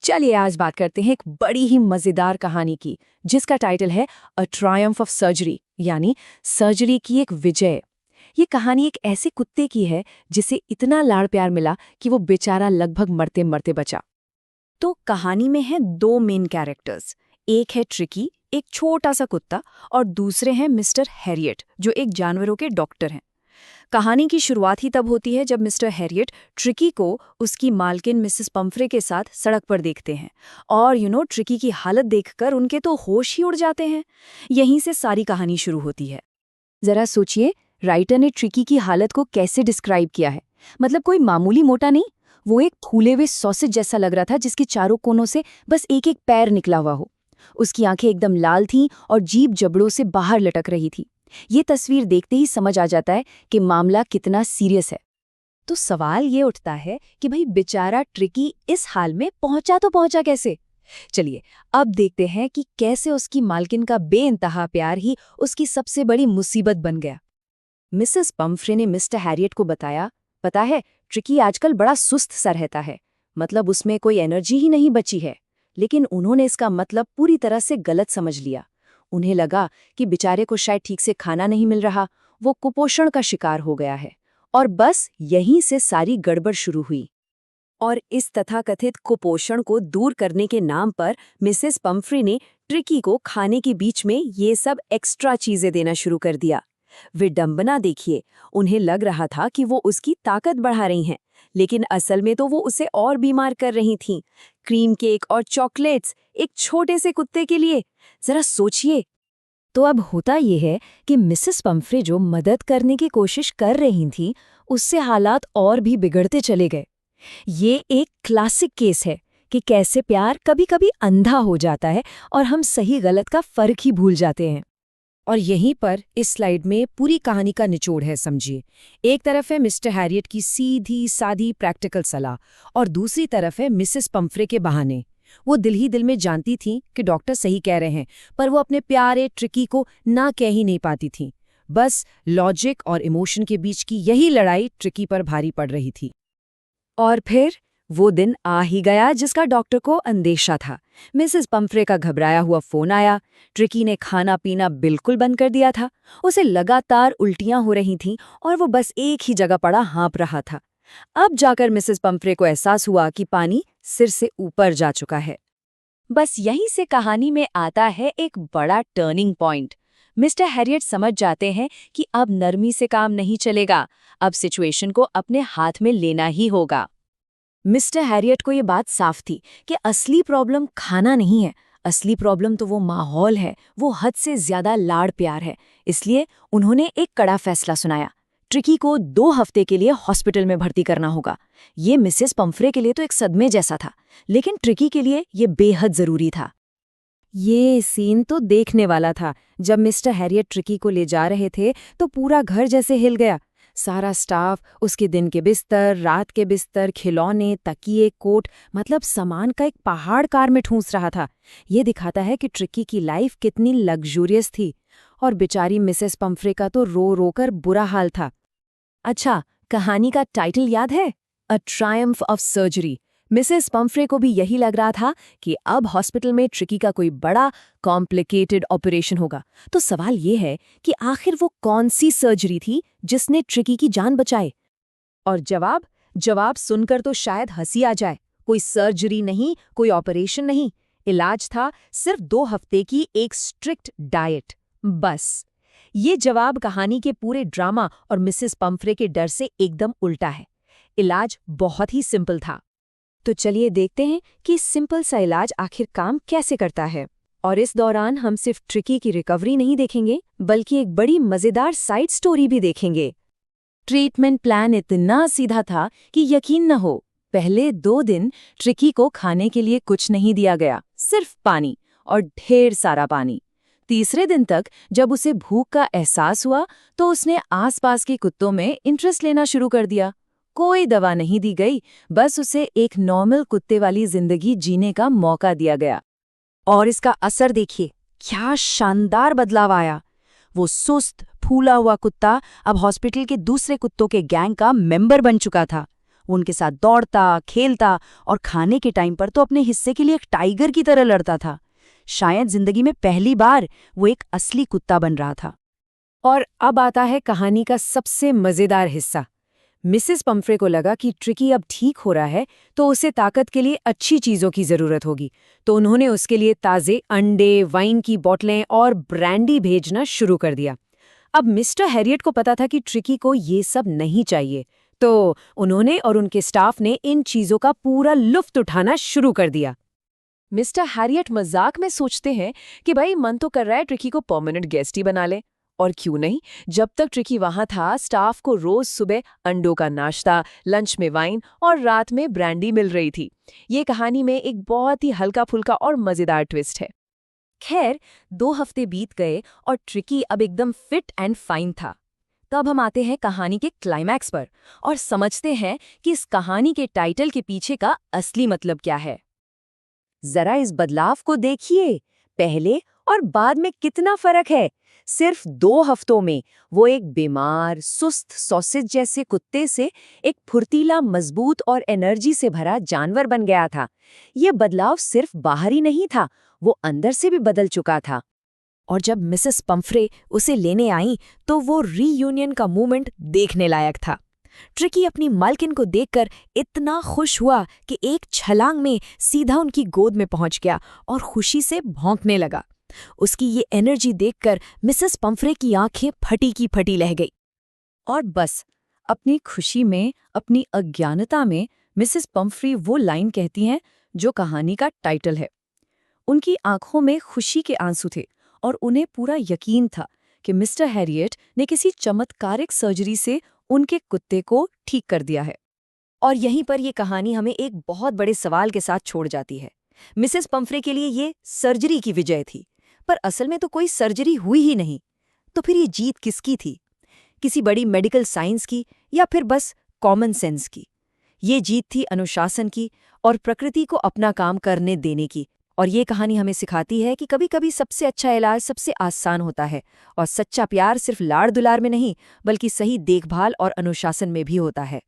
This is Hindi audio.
चलिए आज बात करते हैं एक बड़ी ही मजेदार कहानी की, जिसका टाइटल है अ ट्रायम्फ ऑफ सर्जरी, यानी सर्जरी की एक विजय। ये कहानी एक ऐसे कुत्ते की है जिसे इतना लाड़ प्यार मिला कि वो बेचारा लगभग मरते मरते बचा। तो कहानी में है दो मेन कैरेक्टर्स। एक है ट्रिकी, एक छोटा सा कुत्ता, और दूसरे हैं मिस्टर हैरियट, जो एक जानवरों के डॉक्टर हैं। कहानी की शुरुआत ही तब होती है जब मिस्टर हैरियट ट्रिकी को उसकी मालकिन मिसेस पम्फ्रे के साथ सड़क पर देखते हैं। और ट्रिकी की हालत देखकर उनके तो होश ही उड़ जाते हैं। यहीं से सारी कहानी शुरू होती है। जरा सोचिए, राइटर ने ट्रिकी की हालत को कैसे डिस्क्राइब किया है। मतलब कोई मामूली मोटा नहीं, वो एक फूले हुए सॉसेज जैसा लग रहा था जिसके चारों कोनों से बस एक एक पैर निकला हुआ हो। उसकी आंखें एकदम लाल थीं और जीभ जबड़ों से बाहर लटक रही थी। ये तस्वीर देखते ही समझ आ जाता है कि मामला कितना सीरियस है। तो सवाल ये उठता है कि भाई बेचारा ट्रिकी इस हाल में पहुंचा तो पहुंचा कैसे। चलिए अब देखते हैं कि कैसे उसकी मालकिन का बेइंतहा प्यार ही उसकी सबसे बड़ी मुसीबत बन गया। मिसेस पम्फ्रे ने मिस्टर हैरियट को बताया, पता है ट्रिकी आजकल बड़ा सुस्त सा रहता है, मतलब उसमें कोई एनर्जी ही नहीं बची है। लेकिन उन्होंने इसका मतलब पूरी तरह से गलत समझ लिया। उन्हें लगा कि बेचारे को शायद ठीक से खाना नहीं मिल रहा, वो कुपोषण का शिकार हो गया है। और बस यहीं से सारी गड़बड़ शुरू हुई। और इस तथाकथित कुपोषण को दूर करने के नाम पर मिसेस पम्फ्रे ने ट्रिकी को खाने के बीच में ये सब एक्स्ट्रा चीजें देना शुरू कर दिया। विडंबना देखिए, उन्हें लग रहा था कि वो उसकी ताकत बढ़ा रही हैं, लेकिन असल में तो वो उसे और बीमार कर रही थीं। क्रीम केक और चॉकलेट्स एक छोटे से कुत्ते के लिए, जरा सोचिए। तो अब होता ये है कि मिसेस पम्फ्रे जो मदद करने की कोशिश कर रही थी, उससे हालात और भी बिगड़ते चले गए। ये एक क्लासिक केस है कि कैसे प्यार कभी-कभी अंधा हो जाता है और हम सही गलत का फर्क ही भूल जाते हैं। और यहीं पर इस स्लाइड में पूरी कहानी का निचोड़ है, समझिए। एक तरफ है मिस्टर हैरियट की सीधी सादी प्रैक्टिकल सलाह, और दूसरी तरफ है मिसेस पम्फ्रे के बहाने। वो दिल ही दिल में जानती थीं कि डॉक्टर सही कह रहे हैं, पर वो अपने प्यारे ट्रिकी को ना कह ही नहीं पाती थीं। बस लॉजिक और इमोशन के बीच की यही लड़ाई ट्रिकी पर भारी पड़ रही थी। और फिर वो दिन आ ही गया जिसका डॉक्टर को अंदेशा था। मिसेस पम्फ्रे का घबराया हुआ फोन आया। ट्रिकी ने खाना पीना बिल्कुल बंद कर दिया था। उसे लगातार उल्टियां हो रही थीं और वो बस एक ही जगह पड़ा हाँप रहा था। अब जाकर मिसेस पम्फ्रे को एहसास हुआ कि पानी सिर से ऊपर जा चुका है। बस यहीं से कहानी में आता है एक बड़ा टर्निंग पॉइंट। मिस्टर हैरियट समझ जाते हैं कि अब नरमी से काम नहीं चलेगा, अब सिचुएशन को अपने हाथ में लेना ही होगा। मिस्टर हैरियट को ये बात साफ थी कि असली प्रॉब्लम खाना नहीं है, असली प्रॉब्लम तो वो माहौल है, वो हद से ज्यादा लाड़ प्यार है। इसलिए उन्होंने एक कड़ा फैसला सुनाया। ट्रिकी को 2 हफ्ते के लिए हॉस्पिटल में भर्ती करना होगा। ये मिसेस पम्फ्रे के लिए तो एक सदमे जैसा था, लेकिन ट्रिकी के लिए ये बेहद जरूरी था। ये सीन तो देखने वाला था। जब मिस्टर हैरियट ट्रिकी को ले जा रहे थे तो पूरा घर जैसे हिल गया। सारा स्टाफ, उसके दिन के बिस्तर, रात के बिस्तर, खिलौने, तकिए, कोट, मतलब सामान का एक पहाड़ कार में ठूंस रहा था। ये दिखाता है कि ट्रिकी की लाइफ कितनी लग्जूरियस थी, और बेचारी मिसेस पम्फ्रे का तो रो रो कर बुरा हाल था। अच्छा, कहानी का टाइटल याद है? A triumph of surgery. Mrs Pumphrey को भी यही लग रहा था कि अब हॉस्पिटल में ट्रिकी का कोई बड़ा कॉम्प्लिकेटेड ऑपरेशन होगा। तो सवाल ये है कि आखिर वो कौन सी सर्जरी थी जिसने ट्रिकी की जान बचाए? और जवाब सुनकर तो शायद हंसी आ जाए। कोई सर्जरी नहीं, कोई ऑपरेशन नहीं, इलाज था सिर्फ 2 हफ्ते की एक स्ट्रिक्ट डाइट, बस। ये जवाब कहानी के पूरे ड्रामा और मिसेस पम्फ्रे के डर से एकदम उल्टा है। इलाज बहुत ही सिंपल था। तो चलिए देखते हैं कि सिंपल सा इलाज आखिर काम कैसे करता है। और इस दौरान हम सिर्फ ट्रिकी की रिकवरी नहीं देखेंगे, बल्कि एक बड़ी मजेदार साइड स्टोरी भी देखेंगे। ट्रीटमेंट प्लान इतना सीधा था कि यकीन न हो, पहले 2 दिन ट्रिकी को खाने के लिए कुछ नहीं दिया गया, सिर्फ पानी, और ढेर सारा पानी। तीसरे दिन तक जब उसे भूख का एहसास हुआ तो उसने आसपास के कुत्तों में इंटरेस्ट लेना शुरू कर दिया। कोई दवा नहीं दी गई, बस उसे एक नॉर्मल कुत्ते वाली जिंदगी जीने का मौका दिया गया। और इसका असर देखिए, क्या शानदार बदलाव आया। वो सुस्त, फूला हुआ कुत्ता अब हॉस्पिटल के दूसरे कुत्तों के गैंग का मेंबर बन चुका था। वो उनके साथ दौड़ता, खेलता और खाने के टाइम पर तो अपने हिस्से के लिए एक टाइगर की तरह लड़ता था। शायद जिंदगी में पहली बार वो एक असली कुत्ता बन रहा था। और अब आता है कहानी का सबसे मजेदार हिस्सा। मिसेस पंफ्रे को लगा कि ट्रिकी अब ठीक हो रहा है तो उसे ताकत के लिए अच्छी चीजों की जरूरत होगी, तो उन्होंने उसके लिए ताजे अंडे, वाइन की बोतलें और ब्रांडी भेजना शुरू कर दिया। अब मिस्टर हैरियट को पता था कि ट्रिकी को ये सब नहीं चाहिए, तो उन्होंने और उनके स्टाफ ने इन चीजों का पूरा लुफ्त उठाना शुरू कर दिया। मिस्टर हैरियट मजाक में सोचते हैं कि भाई मन तो कर रहा है ट्रिकी को परमानेंट गेस्ट ही बना ले। और क्यों नहीं, जब तक ट्रिकी वहां था स्टाफ को रोज सुबह अंडों का नाश्ता, लंच में वाइन और रात में ब्रांडी मिल रही थी। ये कहानी में एक बहुत ही हल्का फुल्का और मजेदार ट्विस्ट है। खैर 2 हफ्ते बीत गए और ट्रिकी अब एकदम फिट एंड फाइन था। तब हम आते हैं कहानी के क्लाइमैक्स पर और समझते हैं कि इस कहानी के टाइटल के पीछे का असली मतलब क्या है। जरा इस बदलाव को देखिए, पहले और बाद में कितना फर्क है। सिर्फ 2 हफ्तों में वो एक बीमार, सुस्त सॉसेज जैसे कुत्ते से एक फुर्तीला, मजबूत और एनर्जी से भरा जानवर बन गया था। ये बदलाव सिर्फ बाहरी नहीं था, वो अंदर से भी बदल चुका था। और जब मिसेस पंफ्रे उसे लेने आई तो वो रीयूनियन का मोमेंट देखने लायक था। ट्रिकी अपनी मालकिन को देखकर इतना खुश हुआ कि एक छलांग में सीधा उनकी गोद में पहुंच गया और खुशी से भौंकने लगा। उसकी ये एनर्जी देखकर मिसेस पंफ्रे की आंखें फटी की फटी रह गई। और बस अपनी खुशी में, अपनी अज्ञानता में मिसेस पंफ्रे वो लाइन कहती हैं जो कहानी का टाइटल है। उनकी आंखों में खुशी के आंसू थे और उन्हें पूरा यकीन था कि मिस्टर हैरियट ने किसी चमत्कारिक सर्जरी से उनके कुत्ते को ठीक कर दिया है। और यहीं पर यह कहानी हमें एक बहुत बड़े सवाल के साथ छोड़ जाती है। मिसेस पंफ्रे के लिए ये सर्जरी की विजय थी, पर असल में तो कोई सर्जरी हुई ही नहीं। तो फिर ये जीत किसकी थी? किसी बड़ी मेडिकल साइंस की या फिर बस कॉमन सेंस की? ये जीत थी अनुशासन की और प्रकृति को अपना काम करने देने की। और ये कहानी हमें सिखाती है कि कभी-कभी सबसे अच्छा इलाज सबसे आसान होता है, और सच्चा प्यार सिर्फ लाड़ दुलार में नहीं बल्कि सही देखभाल और अनुशासन में भी होता है।